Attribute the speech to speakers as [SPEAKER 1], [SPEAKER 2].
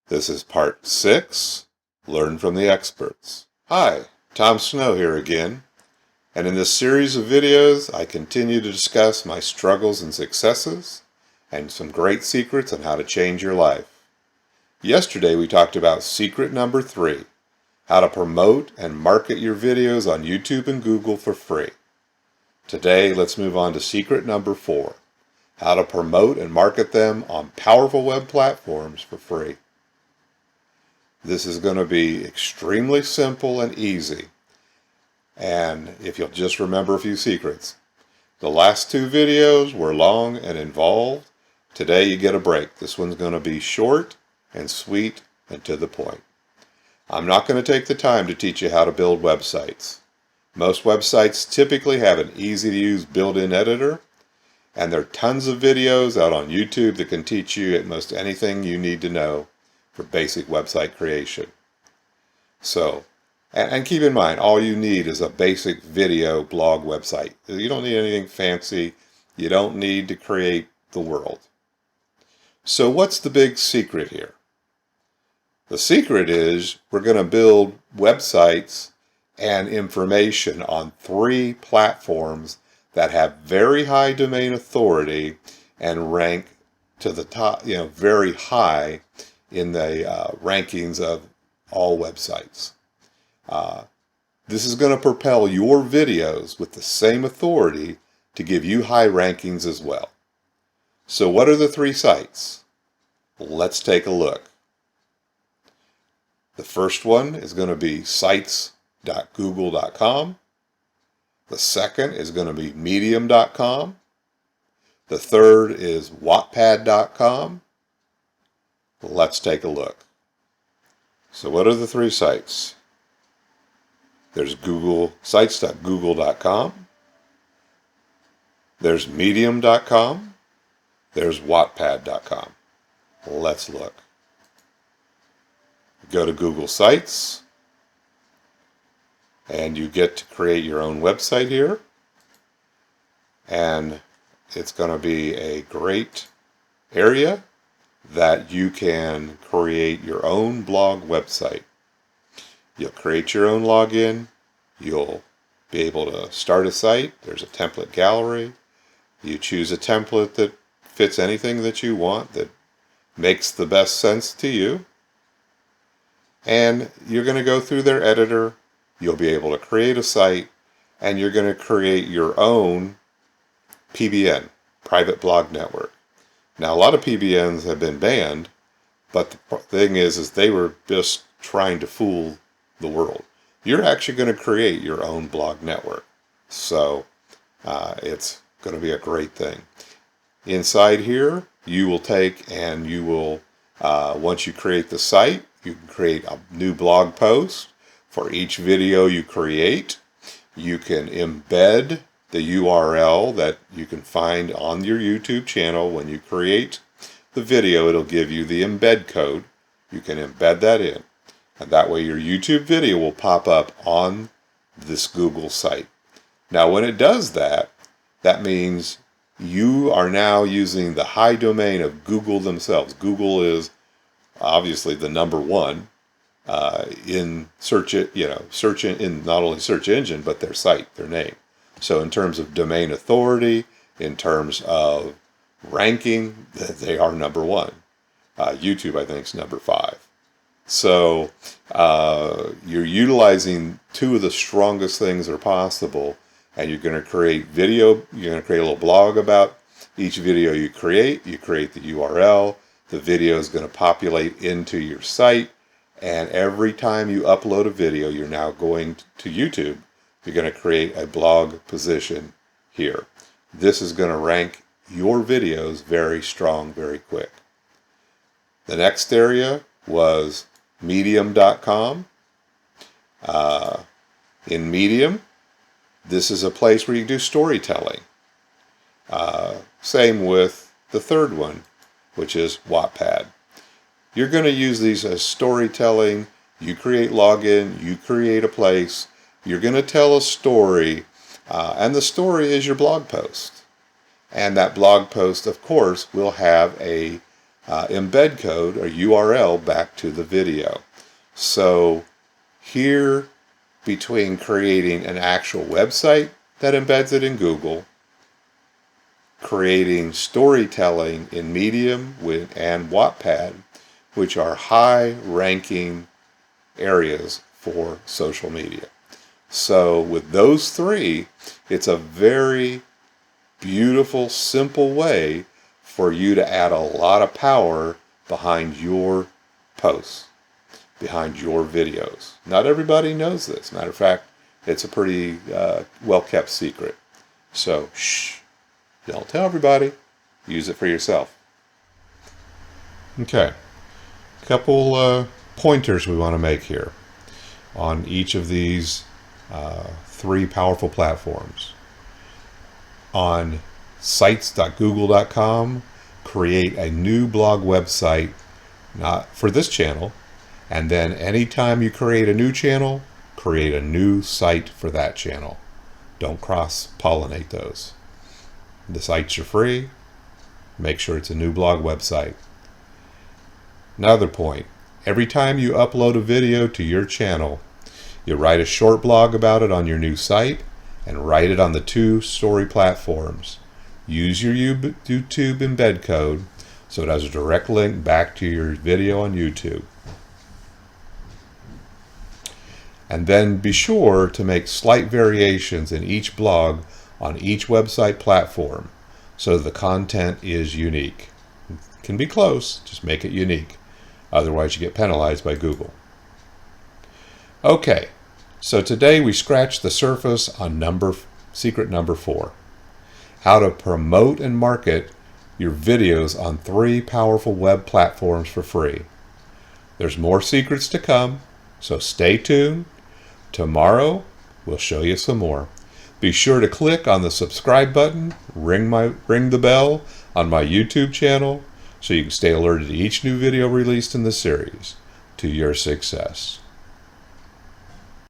[SPEAKER 1] This is part 6, Learn from the Experts. Hi, Tom Snow here again, and in this series of videos I continue to discuss my struggles and successes and some great secrets on how to change your life. Yesterday we talked about secret number 3, how to promote and market your videos on YouTube and Google for free. Today let's move on to secret number 4, how to promote and market them on powerful web platforms for free. This is going to be extremely simple and easy, and if you'll just remember a few secrets. The last 2 videos were long and involved. Today you get a break. This one's going to be short and sweet and to the point. I'm not going to take the time to teach you how to build websites. Most websites typically have an easy-to-use built-in editor, and there are tons of videos out on YouTube that can teach you at most anything you need to know for basic website creation. So, and keep in mind, all you need is a basic video blog website. You don't need anything fancy. You don't need to create the world. So what's the big secret here? The secret is we're going to build websites and information on 3 platforms that have very high domain authority and rank to the top, very high in the rankings of all websites. This is going to propel your videos with the same authority to give you high rankings as well. So what are the 3 sites? Let's take a look. The first one is going to be sites.google.com. The second is going to be medium.com. The third is wattpad.com. Let's take a look. So what are the 3 sites? There's sites.google.com. There's medium.com. There's wattpad.com. Let's look. Go to Google Sites, and you get to create your own website here. And it's going to be a great area that you can create your own blog website. You'll create your own login. You'll be able to start a site. There's a template gallery. You choose a template that fits anything that you want, that makes the best sense to you. And you're going to go through their editor. You'll be able to create a site, and you're going to create your own PBN, private blog network. Now, a lot of PBNs have been banned, but the thing is they were just trying to fool the world. You're actually going to create your own blog network. So it's going to be a great thing. Inside here, you will take and you will, once you create the site, you can create a new blog post for each video you create. You can embed the URL that you can find on your YouTube channel. When you create the video, it'll give you the embed code. You can embed that in, and that way your YouTube video will pop up on this Google site. Now when it does that, that means you are now using the high domain of Google themselves. Google is obviously the number 1 in search, in not only search engine, but their site, their name. So in terms of domain authority, in terms of ranking, they are number 1. YouTube, I think, is number 5. So you're utilizing 2 of the strongest things that are possible, and you're going to create video. You're going to create a little blog about each video you create. You create the URL. The video is going to populate into your site, and every time you upload a video, you're now going to YouTube. You're going to create a blog position here. This is going to rank your videos very strong, very quick. The next area was medium.com. In Medium, this is a place where you do storytelling. Same with the third one, which is Wattpad. You're going to use these as storytelling. You create login, you create a place. You're going to tell a story, and the story is your blog post. And that blog post, of course, will have a embed code or URL back to the video. So here, between creating an actual website that embeds it in Google, creating storytelling in Medium and Wattpad, which are high-ranking areas for social media. So with those three, it's a very beautiful, simple way for you to add a lot of power behind your posts, behind your videos. Not everybody knows this. Matter of fact, it's a pretty well-kept secret. So, shh, don't tell everybody. Use it for yourself. Okay, a couple pointers we want to make here on each of these three powerful platforms. On sites.google.com, create a new blog website, not for this channel, and then anytime you create a new channel, create a new site for that channel. Don't cross-pollinate those. The sites are free. Make sure it's a new blog website. Another point, every time you upload a video to your channel, you write a short blog about it on your new site and write it on the two story platforms. Use your YouTube embed code so it has a direct link back to your video on YouTube. And then be sure to make slight variations in each blog on each website platform so the content is unique. It can be close, just make it unique. Otherwise you get penalized by Google. Okay, so today we scratched the surface on secret number 4. How to promote and market your videos on 3 powerful web platforms for free. There's more secrets to come, so stay tuned. Tomorrow, we'll show you some more. Be sure to click on the subscribe button, ring the bell on my YouTube channel so you can stay alerted to each new video released in the series. To your success.